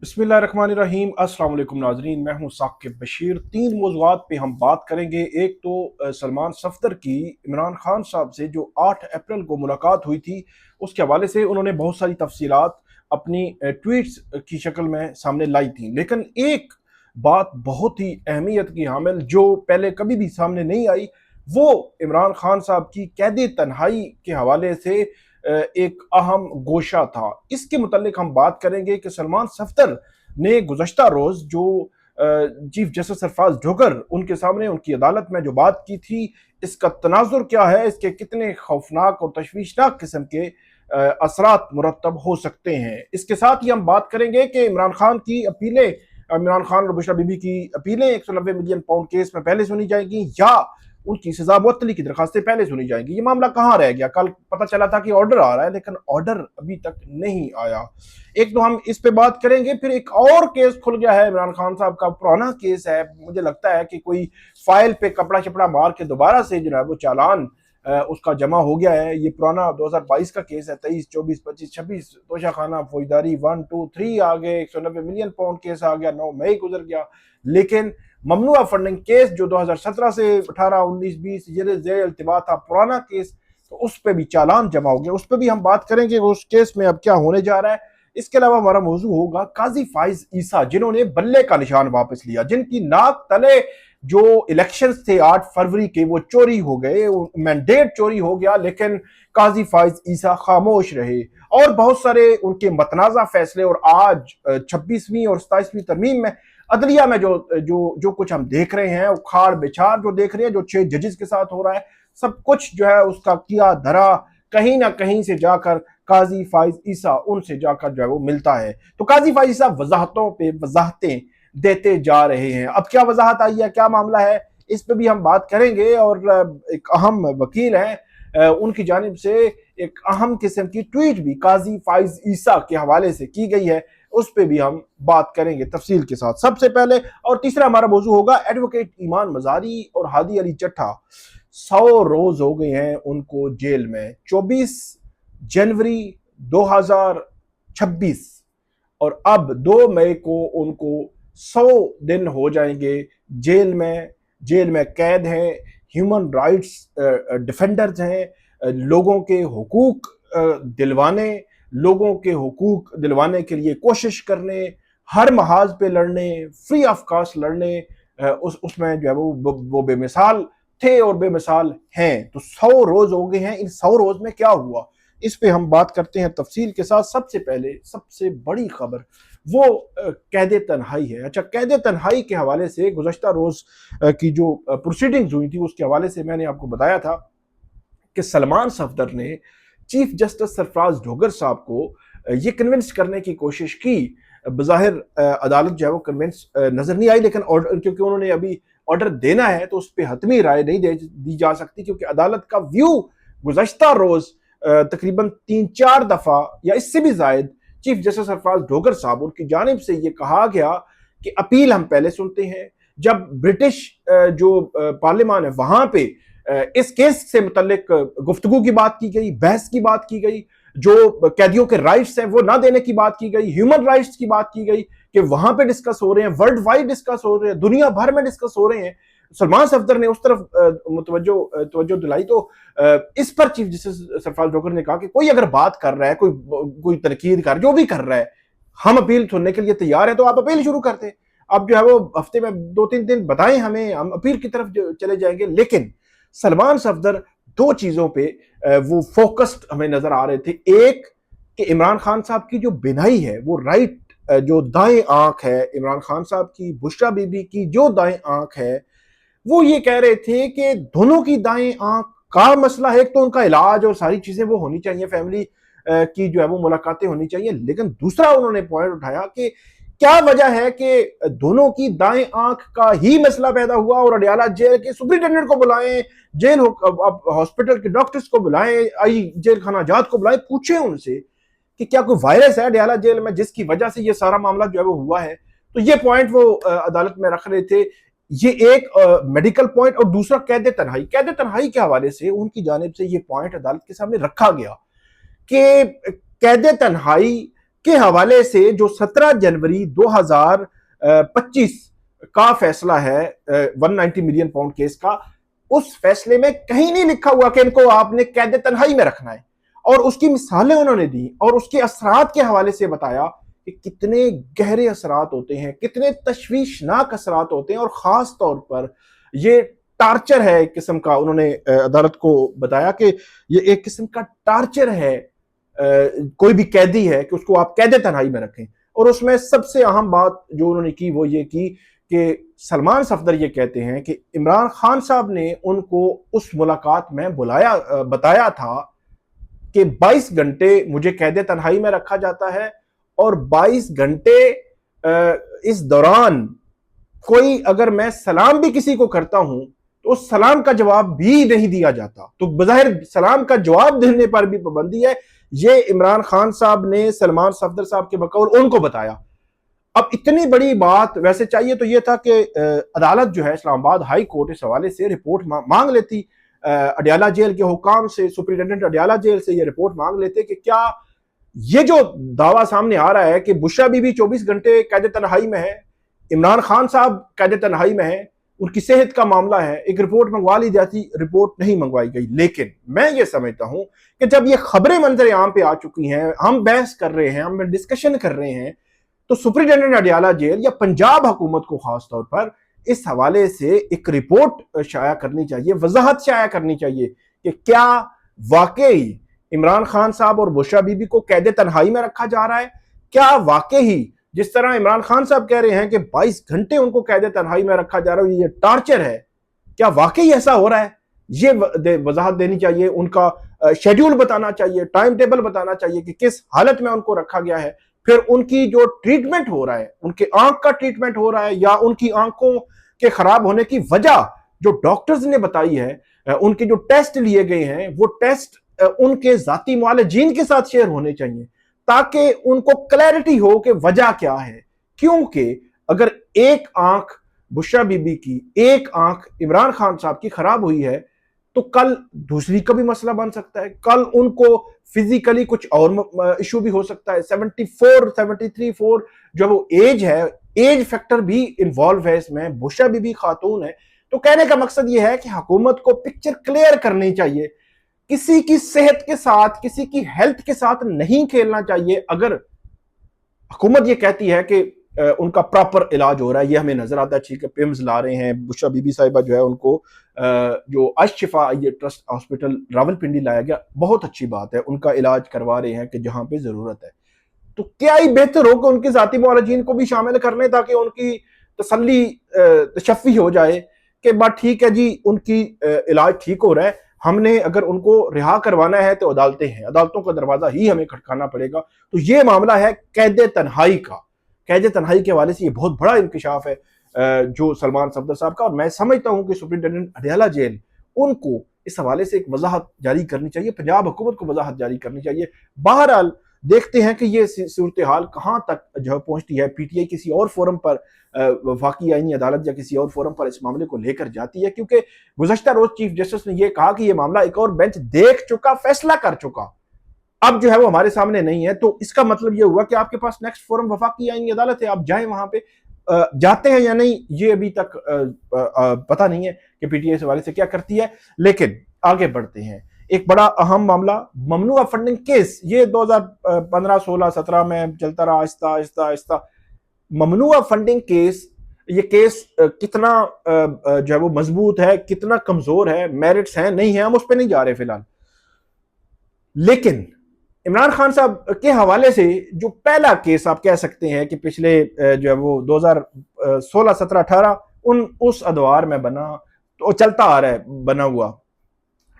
बिस्मिल्लाहिर्रहमानिर्रहीम। अस्सलाम वालेकुम नाज़रीन, मैं हूं साकिब बशीर। तीन मौज़ूआत पे हम बात करेंगे। एक तो सलमान सफ़दर की इमरान खान साहब से जो 8 अप्रैल को मुलाकात हुई थी, उसके हवाले से उन्होंने बहुत सारी तफसीलात अपनी ट्वीट्स की शक्ल में सामने लाई थी। लेकिन एक बात बहुत ही अहमियत की हामिल जो पहले कभी भी सामने नहीं आई, वो इमरान खान साहब की कैद तन्हाई के हवाले से एक अहम गोशा था। इसके मुतालिक हम बात करेंगे कि सलमान सफदर ने गुज़श्ता रोज़ जो चीफ जस्टिस सरफराज ढोगर उनके सामने उनकी अदालत में जो बात की थी, इसका तनाजुर क्या है, इसके कितने खौफनाक और तशवीशनाक किस्म के असरात मुरतब हो सकते हैं। इसके साथ ही हम बात करेंगे कि इमरान खान की अपीलें, इमरान खान और बुशरा बीबी की अपीलें 190 मिलियन पाउंड केस में पहले सुनी जाएंगी या उनकी सजा मुअत्तली की दरखास्तें पहले सुनी जाएंगी। ये मामला कहाँ रह गया? कल पता चला था कि ऑर्डर आ रहा है, लेकिन ऑर्डर अभी तक नहीं आया। एक तो हम इस पे बात करेंगे। फिर एक और केस खुल गया है, इमरान खान साहब का पुराना केस है। मुझे लगता है कि कोई फाइल पे कपड़ा शपड़ा मार के दोबारा से जो है वो चालान उसका जमा हो गया है। ये पुराना 2022 का केस है। 23, 24, 25, 26 तोशाखाना फौजदारी 1, 2, 3 आ गए, 190 मिलियन पाउंड केस आ गया, 9 मई गुजर गया। लेकिन ममनुआ फंडिंग केस जो 2017 से 18, 19, 20 ये जेर इल्तिवा था, पुराना केस, तो उस पर भी चालान जमा हो गया। उस पर भी हम बात करेंगे उस केस में अब क्या होने जा रहा है। इसके अलावा हमारा मौजू होगा काजी फाइज ईसा, जिन्होंने बल्ले का निशान वापस लिया, जिनकी नाक तले जो इलेक्शंस थे 8 फरवरी के वो चोरी हो गए, मैंडेट चोरी हो गया, लेकिन काजी फाइज ईसा खामोश रहे। और बहुत सारे उनके मतनाज़ा फैसले। और आज 26वीं और 27वीं तरमीम में अदलिया में जो जो जो कुछ हम देख रहे हैं, उखाड़ बिछाड़ जो देख रहे हैं, जो 6 जजेस के साथ हो रहा है, सब कुछ जो है उसका किया धरा कहीं ना कहीं से जाकर काजी फाइज ईसा उनसे जाकर जो है वो मिलता है। तो काजी फाइज ईसा वजाहतों पे वजाहतें देते जा रहे हैं। अब क्या वजाहत आई है, क्या मामला है, इस पे भी हम बात करेंगे। और एक अहम वकील हैं, उनकी जानिब से एक अहम किस्म की ट्वीट भी काजी फाइज ईसा के हवाले से की गई है, उस पर भी हम बात करेंगे तफसील के साथ सबसे पहले। और तीसरा हमारा मौजू होगा एडवोकेट ईमान मजारी और हादी अली चट्ठा। 100 रोज हो गए हैं उनको जेल में। 24 जनवरी 2026 और अब 2 मई को उनको 100 दिन हो जाएंगे जेल में। जेल में कैद हैं, ह्यूमन राइट्स डिफेंडर्स हैं, लोगों के हुकूक दिलवाने, लोगों के हुकूक दिलवाने के लिए कोशिश करने, हर महाज पे लड़ने, फ्री ऑफ कास्ट लड़ने, उसमें जो है वो बेमिसाल थे और बेमिसाल हैं। तो 100 रोज हो गए हैं। इन 100 रोज में क्या हुआ, इस पे हम बात करते हैं तफसील के साथ। सबसे पहले सबसे बड़ी खबर वो कैद तन्हाई है। अच्छा, कैद तन्हाई के हवाले से गुज़श्ता रोज की जो प्रोसीडिंग्स हुई थी, उसके हवाले से मैंने आपको बताया था कि सलमान सफदर ने चीफ जस्टिस सरफराज ढोगर साहब को ये कन्विंस करने की कोशिश की। बज़ाहिर अदालत जो है वो कन्विंस नजर नहीं आई, लेकिन ऑर्डर, क्योंकि उन्होंने अभी ऑर्डर देना है तो उस पर हतमी राय नहीं दी जा सकती, क्योंकि अदालत का व्यू गुज़श्ता रोज तकरीबन 3-4 दफा या इससे भी जायद चीफ जस्टिस सरफराज ढोगर साहब उनकी जानिब से ये कहा गया कि अपील हम पहले सुनते हैं। जब ब्रिटिश जो पार्लियामान है वहां पे इस केस से मुतल्लिक गुफ्तगू की बात की गई, बहस की बात की गई, जो कैदियों के राइट्स हैं वो ना देने की बात की गई, ह्यूमन राइट्स की बात की गई कि वहां पे डिस्कस हो रहे हैं, वर्ल्ड वाइड डिस्कस हो रहे हैं, दुनिया भर में डिस्कस हो रहे हैं। सलमान सफदर ने उस तरफ तवज्जो दिलाई। तो इस पर चीफ जस्टिस सरफराज ढोगर ने कहा कि कोई अगर बात कर रहा है, कोई तनकीद कर, जो भी कर रहा है, हम अपील सुनने के लिए तैयार है, तो आप अपील शुरू करते। अब जो है वो हफ्ते में 2-3 दिन बताएं हमें, हम अपील की तरफ चले जाएंगे। लेकिन सलमान सफदर 2 चीजों पे वो फोकस्ड हमें नजर आ रहे थे। एक कि इमरान खान साहब की जो बिनाई है, वो राइट, जो दाएं आंख है इमरान खान साहब की, बुशरा बीबी की जो दाएं आंख है, वो ये कह रहे थे कि दोनों की दाएं आंख का मसला है। एक तो उनका इलाज और सारी चीजें वो होनी चाहिए, फैमिली की जो है वो मुलाकातें होनी चाहिए। लेकिन दूसरा उन्होंने पॉइंट उठाया कि क्या वजह है कि दोनों की दाएं आंख का ही मसला पैदा हुआ और अडियाला जेल के सुपरिटेंडेंट को बुलाएं, जेल हॉस्पिटल के डॉक्टर्स को बुलाएं, आई जेल खाना जात को बुलाएं, पूछें उनसे कि क्या कोई वायरस है अडियाला जेल में जिसकी वजह से ये सारा मामला जो है वो हुआ है। तो ये पॉइंट वो अदालत में रख रहे थे। ये एक मेडिकल पॉइंट। और दूसरा कैद तन्हाई। कैद तन्हाई के हवाले से उनकी जानिब से ये पॉइंट अदालत के सामने रखा गया कि कैद तन्हाई के हवाले से जो 17 जनवरी 2025 का फैसला है 190 मिलियन पाउंड केस का, उस फैसले में कहीं नहीं लिखा हुआ कि इनको आपने कैद तन्हाई में रखना है। और उसकी मिसालें उन्होंने दी और उसके असरात के हवाले से बताया कि कितने गहरे असरात होते हैं, कितने तशवीशनाक असरात होते हैं, और ख़ास तौर पर ये टार्चर है एक किस्म का। उन्होंने अदालत को बताया कि ये एक किस्म का टार्चर है, कोई भी कैदी है कि उसको आप कैद तन्हाई में रखें। और उसमें सबसे अहम बात जो उन्होंने की वो ये की कि सलमान सफदर ये कहते हैं कि इमरान खान साहब ने उनको उस मुलाकात में बताया था कि 22 घंटे मुझे कैद तन्हाई में रखा जाता है, और 22 घंटे इस दौरान कोई अगर मैं सलाम भी किसी को करता हूं तो उस सलाम का जवाब भी नहीं दिया जाता। तो बज़ाहिर सलाम का जवाब देने पर भी पाबंदी है। ये इमरान खान साहब ने सलमान सफदर साहब के बकौल उनको बताया। अब इतनी बड़ी बात, वैसे चाहिए तो यह था कि अदालत जो है इस्लामाबाद हाई कोर्ट इस हवाले से रिपोर्ट मांग लेती, अडियाला जेल के हुकाम से, सुप्रिंटेंडेंट अडियाला जेल से ये रिपोर्ट मांग लेते कि क्या ये जो दावा सामने आ रहा है कि बुशरा बीबी 24 घंटे कैद तन्हाई में है, इमरान खान साहब कैद तन्हाई में है, उनकी सेहत का मामला है, एक रिपोर्ट मंगवा ली जाती, रिपोर्ट नहीं मंगवाई गई। लेकिन मैं ये समझता हूं कि जब ये खबरें मंजर आम पे आ चुकी हैं, हम बहस कर रहे हैं, हम डिस्कशन कर रहे हैं, तो सुप्रिंटेंडेंट अडियाला जेल या पंजाब हुकूमत को खास तौर पर इस हवाले से एक रिपोर्ट शाया करनी चाहिए, वजाहत शाया करनी चाहिए कि क्या वाकई इमरान खान साहब और बुशरा बीबी को कैद तन्हाई में रखा जा रहा है। क्या वाकई जिस तरह इमरान खान साहब कह रहे हैं कि 22 घंटे उनको कैद तन्हाई में रखा जा रहा है, ये टार्चर है, क्या वाकई ऐसा हो रहा है? ये वजाहत देनी चाहिए, उनका शेड्यूल बताना चाहिए, टाइम टेबल बताना चाहिए कि किस हालत में उनको रखा गया है। फिर उनकी जो ट्रीटमेंट हो रहा है, उनके आंख का ट्रीटमेंट हो रहा है या उनकी आंखों के खराब होने की वजह जो डॉक्टर्स ने बताई है, उनके जो टेस्ट लिए गए हैं वो टेस्ट उनके जाती मुआलिजीन के साथ शेयर होने चाहिए ताकि उनको क्लैरिटी हो कि वजह क्या है। क्योंकि अगर एक आंख बुशरा बीबी की, एक आंख इमरान खान साहब की खराब हुई है तो कल दूसरी का भी मसला बन सकता है, कल उनको फिजिकली कुछ और इशू भी हो सकता है। 74, 73, 4 जो वो एज है, एज फैक्टर भी इन्वॉल्व है इसमें, बुशरा बीबी खातून है। तो कहने का मकसद ये है कि हुकूमत को पिक्चर क्लियर करनी चाहिए, किसी की सेहत के साथ, किसी की हेल्थ के साथ नहीं खेलना चाहिए। अगर हुकूमत ये कहती है कि उनका प्रॉपर इलाज हो रहा है, ये हमें नजर आता है, ठीक है, पिम्स ला रहे हैं, बुशरा बीबी साहिबा जो है उनको जो अशफा ये ट्रस्ट हॉस्पिटल रावलपिंडी लाया गया, बहुत अच्छी बात है, उनका इलाज करवा रहे हैं कि जहां पे जरूरत है। तो क्या ही बेहतर हो कि उनके जाती मुआलिजीन को भी शामिल कर लें ताकि उनकी तसल्ली तशफ़ी हो जाए कि बात ठीक है जी, उनकी इलाज ठीक हो रहा है, हमने अगर उनको रिहा करवाना है तो अदालतें हैं, अदालतों का दरवाजा ही हमें खटकाना पड़ेगा। तो ये मामला है कैद तन्हाई का। कैद तन्हाई के हवाले से ये बहुत बड़ा इंकशाफ है जो सलमान सफदर साहब का, और मैं समझता हूं कि सुप्रिंटेंडेंट अडियाला जेल उनको इस हवाले से एक वजाहत जारी करनी चाहिए, पंजाब हुकूमत को वजाहत जारी करनी चाहिए। बहरहाल देखते हैं कि ये सूरत हाल कहाँ तक जो पहुंचती है। पीटीआई किसी और फोरम पर वफाकी आईनी अदालत या किसी और फोरम पर इस मामले को लेकर जाती है, क्योंकि गुज़श्ता रोज चीफ जस्टिस ने यह कहा कि यह मामला एक और बेंच देख चुका, फैसला कर चुका, अब जो है वो हमारे सामने नहीं है। तो इसका मतलब यह हुआ कि आपके पास नेक्स्ट फोरम वफाकी आईनी अदालत है, आप जाएं वहां पे। जाते हैं या नहीं ये अभी तक पता नहीं है कि पीटीआई इस हवाले से क्या करती है। लेकिन आगे बढ़ते हैं, एक बड़ा अहम मामला ममनुआ फंडिंग केस, ये 2015, 16, 17 में चलता रहा, आहिस्ता आहिस्ता आहिस्ता। ममनुआ फंडिंग केस, ये केस कितना जो है वो मजबूत है, कितना कमजोर है, मेरिट्स हैं नहीं है, हम उस पर नहीं जा रहे फिलहाल। लेकिन इमरान खान साहब के हवाले से जो पहला केस आप कह सकते हैं कि पिछले जो है वो 2016, 17, 18 उस अदवार में बना, तो चलता आ रहा है बना हुआ,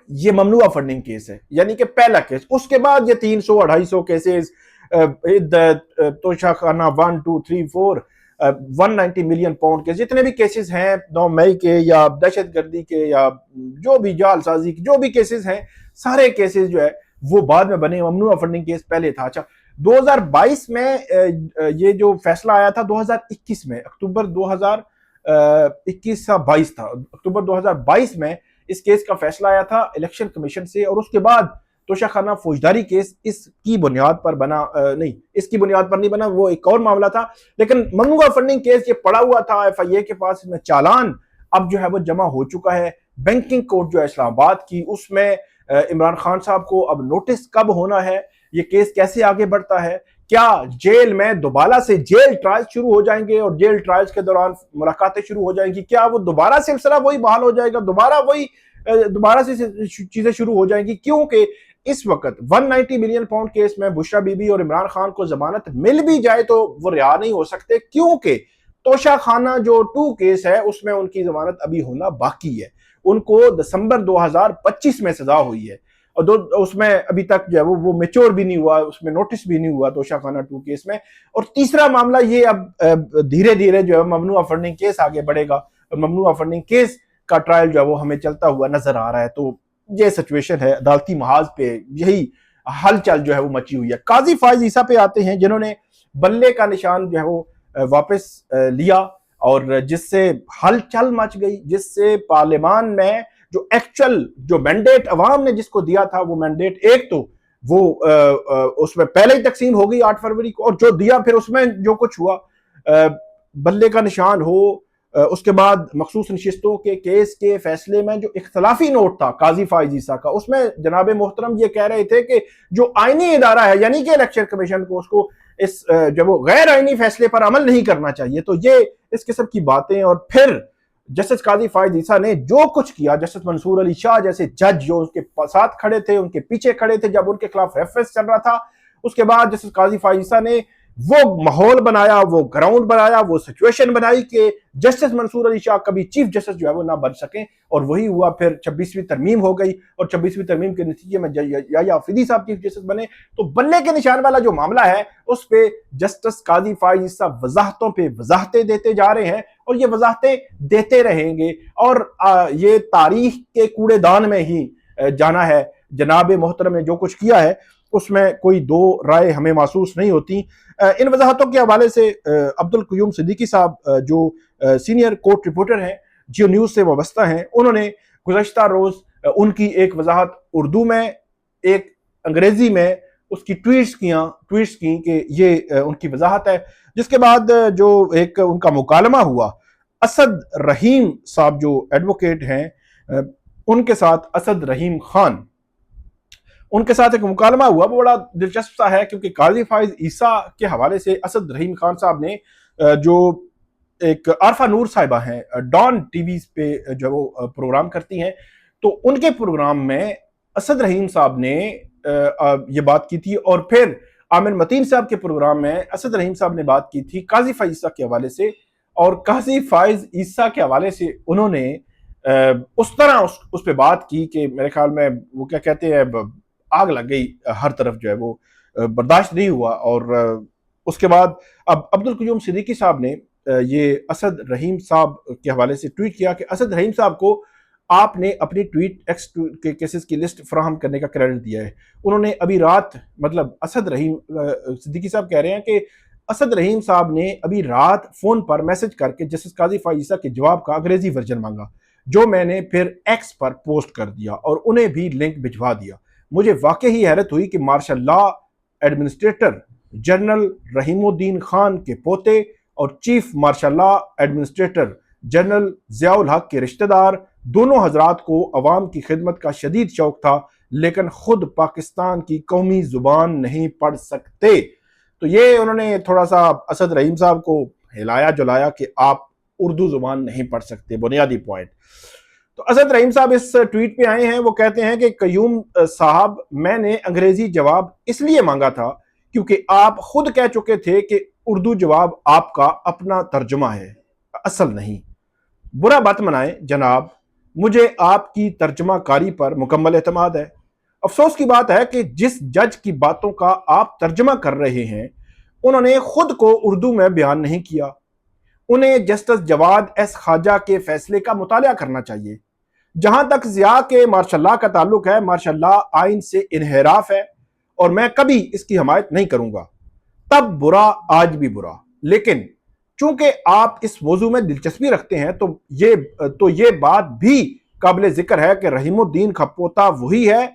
ये ममनुआ फंडिंग केस है, यानी कि पहला केस। उसके बाद ये 300, 250 केसेस, तोशाखाना 1, 2, 3, 4, 190 मिलियन पाउंड के जितने भी केसेस हैं 9 मई के या दहशतगर्दी के या जो भी जालसाजी के जो भी केसेस हैं, सारे केसेस जो है वो बाद में बने। ममनुआ फंडिंग केस पहले था। अच्छा, 2022 में ये जो फैसला आया था, 2021 में, अक्टूबर 2021 या 22 था, अक्टूबर 2022 में इस केस का फैसला आया था इलेक्शन कमीशन से, और उसके बाद तोशाखाना फौजदारी केस इसकी बुनियाद पर बना नहीं, इसकी बुनियाद पर नहीं बना, वो एक और मामला था। लेकिन ममनुआ फंडिंग केस ये पड़ा हुआ था FIA के पास, इसमें चालान अब जो है वो जमा हो चुका है। बैंकिंग कोर्ट जो है इस्लामाबाद की, उसमें इमरान खान साहब को अब नोटिस कब होना है, ये केस कैसे आगे बढ़ता है, क्या जेल में दोबारा से जेल ट्रायल्स शुरू हो जाएंगे और जेल ट्रायल्स के दौरान मुलाकातें शुरू हो जाएंगी, क्या वो दोबारा सिलसिला वही बहाल हो जाएगा, दोबारा से चीजें शुरू हो जाएंगी। क्योंकि इस वक्त 190 मिलियन पाउंड केस में बुशरा बीबी और इमरान खान को जमानत मिल भी जाए तो वो रिहा नहीं हो सकते, क्योंकि तोशाखाना जो 2 केस है उसमें उनकी जमानत अभी होना बाकी है। उनको दिसंबर 2025 में सजा हुई है और उसमें अभी तक जो है वो मेच्योर भी नहीं हुआ, उसमें नोटिस भी नहीं हुआ तोशाखाना 2 केस में। और तीसरा मामला ये अब धीरे धीरे जो है ममनुआ फंडिंग केस आगे बढ़ेगा और ममनुआ फंडिंग केस का ट्रायल जो है वो हमें चलता हुआ नजर आ रहा है। तो ये सिचुएशन है, अदालती महाज पे यही हलचल जो है वो मची हुई है। काजी फायज ईसा पे आते हैं, जिन्होंने बल्ले का निशान जो है वो वापस लिया और जिससे हलचल मच गई, जिससे पार्लियामान में जो एक्चुअल जो मैंडेट अवाम ने जिसको दिया था, वो मैंडेट एक तो वो उसमें पहले ही तकसीम हो गई 8 फरवरी को, और जो दिया फिर उसमें जो कुछ हुआ, बल्ले का निशान हो, उसके बाद मखसूस नशिस्तों के केस के फैसले में जो इख्तलाफी नोट था काजी फायज ईसा का, उसमें जनाब मोहतरम ये कह रहे थे कि जो आईनी इदारा है यानी कि इलेक्शन कमीशन को, उसको इस जब वो गैर आईनी फैसले पर अमल नहीं करना चाहिए। तो ये इस किस्म की बातें, और फिर जस्टिस काजी फायज ईसा ने जो कुछ किया, जस्टिस मंसूर अली शाह जैसे जज जो उसके साथ खड़े थे, उनके पीछे खड़े थे जब उनके खिलाफ रेफरेंस चल रहा था, उसके बाद जस्टिस काजी फायज ईसा ने वो माहौल बनाया, वो ग्राउंड बनाया, वो सिचुएशन बनाई कि जस्टिस मंसूर अली शाह कभी चीफ जस्टिस जो है वो ना बन सके, और वही हुआ। फिर 26वीं तरमीम हो गई और 26वीं तरमीम के नतीजे में याया आफरीदी साहब चीफ जस्टिस बने। तो बल्ले के निशान वाला जो मामला है उस पे जस्टिस काजी फायज ईसा वजाहतों पे वजाहतें देते जा रहे हैं और ये वजाहतें देते रहेंगे, और ये तारीख के कूड़ेदान में ही जाना है। जनाब मोहतरम ने जो कुछ किया है उसमें कोई दो राय हमें महसूस नहीं होती। इन वजाहतों के हवाले से अब्दुल क़य्यूम सिद्दीकी साहब जो सीनियर कोर्ट रिपोर्टर हैं, जियो न्यूज़ से वाबस्ता हैं, उन्होंने गुज़श्ता रोज़ उनकी एक वजाहत उर्दू में, एक अंग्रेज़ी में उसकी ट्वीट्स की कि ये उनकी वजाहत है। जिसके बाद जो एक उनका मुकालमा हुआ असद रहीम साहब जो एडवोकेट हैं, उनके साथ असद रहीम खान, उनके साथ एक मुकालमा हुआ, वो बड़ा दिलचस्प सा है, क्योंकि काजी फायज ईसा के हवाले से असद रहीम खान साहब ने जो एक आरफा नूर साहिबा हैं डॉन टीवी पे जो वो प्रोग्राम करती हैं, तो उनके प्रोग्राम में असद रहीम साहब ने ये बात की थी, और फिर आमिर मतीन साहब के प्रोग्राम में असद रहीम साहब ने बात की थी काजी फायज ईसा के हवाले से, और काजी फायज ईसा के हवाले से उन्होंने उस तरह उस पर बात की कि मेरे ख्याल में वो क्या कहते हैं, आग लग गई हर तरफ, जो है वो बर्दाश्त नहीं हुआ। और उसके बाद अब अब्दुल क़य्यूम सिद्दीकी साहब ने ये असद रहीम साहब के हवाले से ट्वीट किया कि असद रहीम साहब को आपने अपनी ट्वीट एक्स के केसेस की लिस्ट फराहम करने का क्रेडिट दिया है। उन्होंने अभी रात, मतलब असद रहीम सिद्दीकी साहब कह रहे हैं कि असद रहीम साहब ने अभी रात फोन पर मैसेज करके जस्टिस काजी फायज ईसा के जवाब का अंग्रेजी वर्जन मांगा, जो मैंने फिर एक्स पर पोस्ट कर दिया और उन्हें भी लिंक भिजवा दिया। मुझे वाकई ही हैरत हुई कि martial law administrator general Rahimuddin Khan के पोते और chief martial law administrator general Ziaul Haq के रिश्तेदार, दोनों हजरात को अवाम की खिदमत का शदीद शौक था, लेकिन खुद पाकिस्तान की कौमी जुबान नहीं पढ़ सकते। तो ये उन्होंने थोड़ा सा असद रहीम साहब को हिलाया जुलाया कि आप उर्दू जुबान नहीं पढ़ सकते, बुनियादी पॉइंट। तो असद रहीम साहब इस ट्वीट पे आए हैं, वो कहते हैं कि क़य्यूम साहब, मैंने अंग्रेजी जवाब इसलिए मांगा था क्योंकि आप खुद कह चुके थे कि उर्दू जवाब आपका अपना तर्जुमा है, असल नहीं। बुरा मत मनाएं जनाब, मुझे आपकी तर्जमाकारी पर मुकम्मल एतमाद है। अफसोस की बात है कि जिस जज की बातों का आप तर्जमा कर रहे हैं, उन्होंने खुद को उर्दू में बयान नहीं किया। उन्हें जस्टिस जवाद एस खाजा के फैसले का मुताला करना चाहिए। जहां तक ज़िया के मार्शल लॉ का ताल्लुक है, मार्शल लॉ आइन से इन्हेराफ है और मैं कभी इसकी हमायत नहीं करूंगा। तब बुरा, आज भी बुरा। लेकिन चूंकि आप इस मौजू में दिलचस्पी रखते हैं तो ये बात भी काबिल जिक्र है कि रहीमुद्दीन का पोता वही है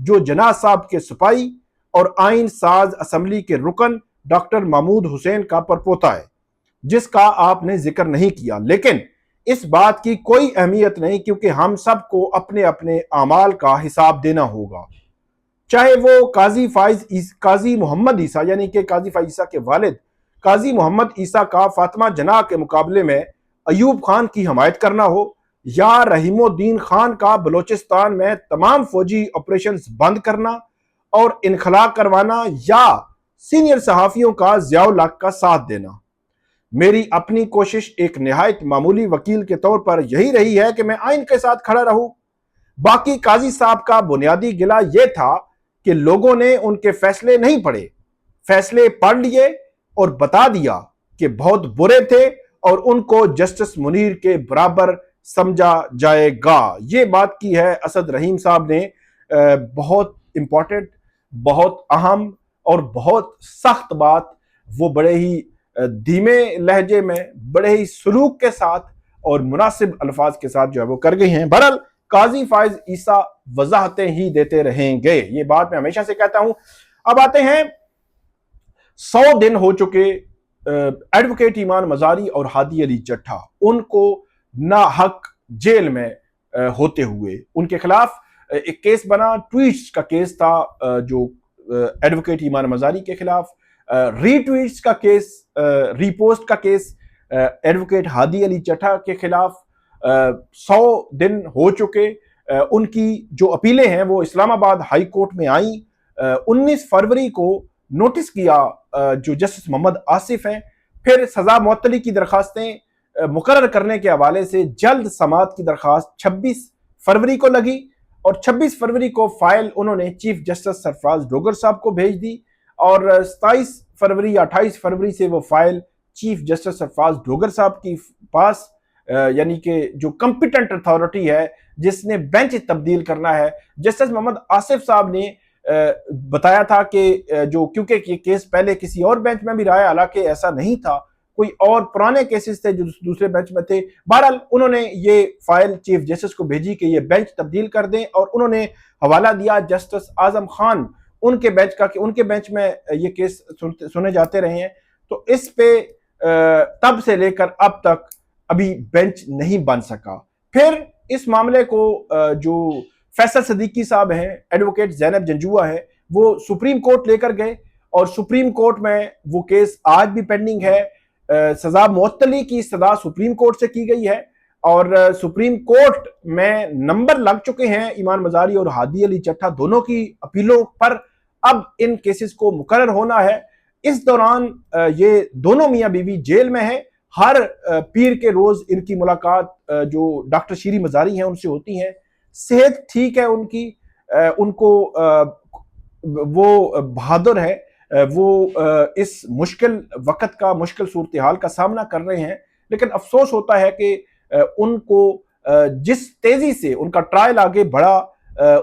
जो जना साहब के सिपाही और आइन साज असम्बली के रुकन डॉक्टर महमूद हुसैन का परपोता है, जिसका आपने जिक्र नहीं किया। लेकिन इस बात की कोई अहमियत नहीं, क्योंकि हम सबको अपने अपने अमाल का हिसाब देना होगा। चाहे वो काजी मोहम्मद ईसा यानी कि काजी फाइज ईसा के वालिद काजी मोहम्मद ईसा का फातिमा जना के मुकाबले में अयूब खान की हमायत करना हो, या रहीमुद्दीन खान का बलोचिस्तान में तमाम फौजी ऑपरेशन बंद करना और इनखला करवाना, या सीनियर सहाफियों का ज़ियाउल हक का साथ देना। मेरी अपनी कोशिश एक निहायत मामूली वकील के तौर पर यही रही है कि मैं आइन के साथ खड़ा रहूं। बाकी काजी साहब का बुनियादी गिला यह था कि लोगों ने उनके फैसले नहीं पढ़े, फैसले पढ़ लिए और बता दिया कि बहुत बुरे थे और उनको जस्टिस मुनीर के बराबर समझा जाएगा। ये बात की है असद रहीम साहब ने। बहुत इंपॉर्टेंट, बहुत अहम और बहुत सख्त बात वो बड़े ही धीमे लहजे में, बड़े ही सलूक के साथ और मुनासिब अल्फाज के साथ जो है वो कर गई हैं। बहरहाल काजी फाइज ईसा वजाहतें ही देते रहेंगे, ये बात मैं हमेशा से कहता हूं। अब आते हैं 100 दिन हो चुके एडवोकेट ईमान मजारी और हादी अली चट्टा, उनको ना हक जेल में होते हुए उनके खिलाफ एक केस बना, ट्वीट्स का केस था जो एडवोकेट ईमान मजारी के खिलाफ, रीट्वीट्स का केस, रीपोस्ट का केस एडवोकेट हादी अली चट्टा के खिलाफ। 100 दिन हो चुके, उनकी जो अपीलें हैं वो इस्लामाबाद हाई कोर्ट में आई। 19 फरवरी को नोटिस किया जो जस्टिस मोहम्मद आसिफ हैं। फिर सजा मुअत्तली की दरखास्तें मुकर्रर करने के हवाले से जल्द समाअत की दरखास्त 26 फरवरी को लगी और 26 फरवरी को फाइल उन्होंने चीफ जस्टिस सरफराज डोगर साहब को भेज दी और 27 फरवरी या 28 फरवरी से वो file chief justice Sarfaraz Dogar साहब की पास, यानी कि जो कंपिटेंट अथॉरिटी है जिसने बेंच तब्दील करना है, जस्टिस मोहम्मद आसिफ साहब ने बताया था कि जो क्योंकि ये केस पहले किसी और बेंच में भी रहा है, हालांकि ऐसा नहीं था, कोई और पुराने केसेस थे जो दूसरे बेंच में थे। बहरहाल उन्होंने ये फाइल चीफ जस्टिस को भेजी कि ये बेंच तब्दील कर दें और उन्होंने हवाला दिया जस्टिस आजम खान उनके बेंच का कि उनके बेंच में ये केस सुने जाते रहे हैं। तो इस पे तब से लेकर अब तक अभी बेंच नहीं बन सका। फिर इस मामले को जो फैसल सदीकी साहब हैं, एडवोकेट ज़ैनब जंजुआ है, वो सुप्रीम कोर्ट लेकर गए और सुप्रीम कोर्ट में वो केस आज भी पेंडिंग है। सजा मुअत्तली की इस्तदा सुप्रीम कोर्ट से की गई है और सुप्रीम कोर्ट में नंबर लग चुके हैं ईमान मजारी और हादी अली चट्टा दोनों की अपीलों पर। अब इन केसेस को मुकर्रर होना है। इस दौरान ये दोनों मियां बीवी जेल में है। हर पीर के रोज इनकी मुलाकात जो डॉक्टर शीरी मजारी हैं उनसे होती है। सेहत ठीक है उनकी, उनको वो बहादुर है, वो इस मुश्किल वक्त का, मुश्किल सूरत हाल का सामना कर रहे हैं। लेकिन अफसोस होता है कि उनको जिस तेजी से उनका ट्रायल आगे बढ़ा,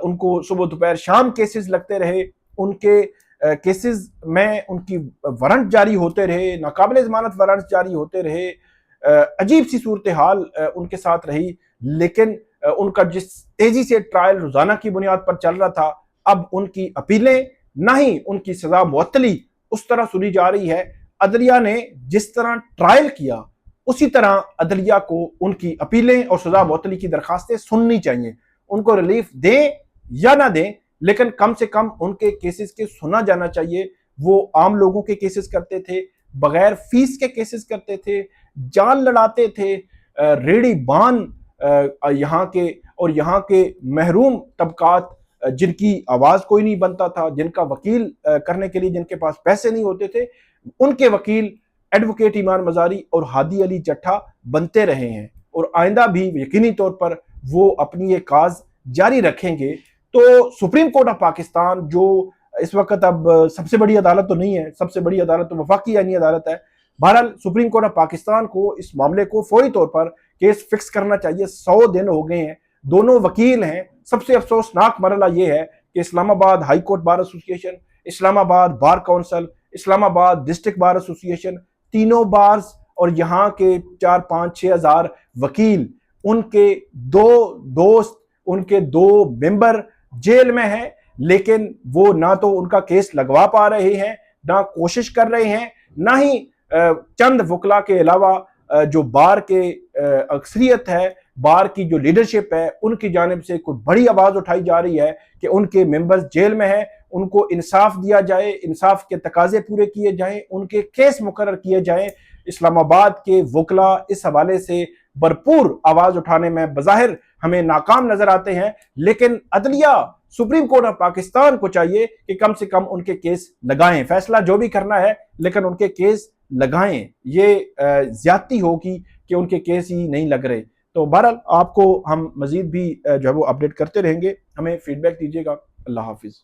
उनको सुबह दोपहर शाम केसेस लगते रहे, उनके केसेस में उनकी वारंट जारी होते रहे, नाकाबिल जमानत वारंट जारी होते रहे, अजीब सी सूरत हाल उनके साथ रही। लेकिन उनका जिस तेजी से ट्रायल रोजाना की बुनियाद पर चल रहा था, अब उनकी अपीलें ना ही उनकी सजा मुअत्तली उस तरह सुनी जा रही है। अदलिया ने जिस तरह ट्रायल किया उसी तरह अदलिया को उनकी अपीलें और सजा मुअत्तली की दरखास्तें सुननी चाहिए। उनको रिलीफ दें या ना दें, लेकिन कम से कम उनके केसेस के सुना जाना चाहिए। वो आम लोगों के केसेस करते थे, बगैर फीस के केसेस करते थे, जान लड़ाते थे, रेड़ी बान यहाँ के और यहाँ के महरूम तबकात जिनकी आवाज कोई नहीं बनता था, जिनका वकील करने के लिए जिनके पास पैसे नहीं होते थे, उनके वकील एडवोकेट ईमान मजारी और हादी अली चट्टा बनते रहे हैं और आइंदा भी यकीनी तौर पर वो अपनी ये काज जारी रखेंगे। तो सुप्रीम कोर्ट ऑफ पाकिस्तान जो इस वक्त अब सबसे बड़ी अदालत तो नहीं है, सबसे बड़ी अदालत तो वफाकी आईनी अदालत है। बहरहाल सुप्रीम कोर्ट ऑफ पाकिस्तान को इस मामले को फौरी तौर पर केस फिक्स करना चाहिए। 100 दिन हो गए हैं, दोनों वकील हैं। सबसे अफसोसनाक मरला ये है कि Islamabad high court bar association, Islamabad bar council, Islamabad district bar association, तीनों बार्स और यहाँ के 4-5-6 हजार वकील, उनके 2 दोस्त, उनके 2 मेंबर जेल में हैं। लेकिन वो ना तो उनका केस लगवा पा रहे हैं, ना कोशिश कर रहे हैं, ना ही चंद वकला के अलावा जो बार के अक्सरियत है, बार की जो लीडरशिप है, उनकी जानिब से कोई बड़ी आवाज उठाई जा रही है कि उनके मेंबर्स जेल में हैं, उनको इंसाफ दिया जाए, इंसाफ के तकाजे पूरे किए जाएं, उनके केस मुकर्रर किए जाएं। इस्लामाबाद के वकला इस हवाले से भरपूर आवाज उठाने में बज़ाहिर हमें नाकाम नजर आते हैं, लेकिन अदलिया सुप्रीम कोर्ट ऑफ पाकिस्तान को चाहिए कि कम से कम उनके केस लगाएं। फैसला जो भी करना है, लेकिन उनके केस लगाएं। ये ज्यादती होगी कि उनके केस ही नहीं लग रहे। तो बहरहाल आपको हम मजीद भी जो है वो अपडेट करते रहेंगे। हमें फीडबैक दीजिएगा। अल्लाह हाफिज।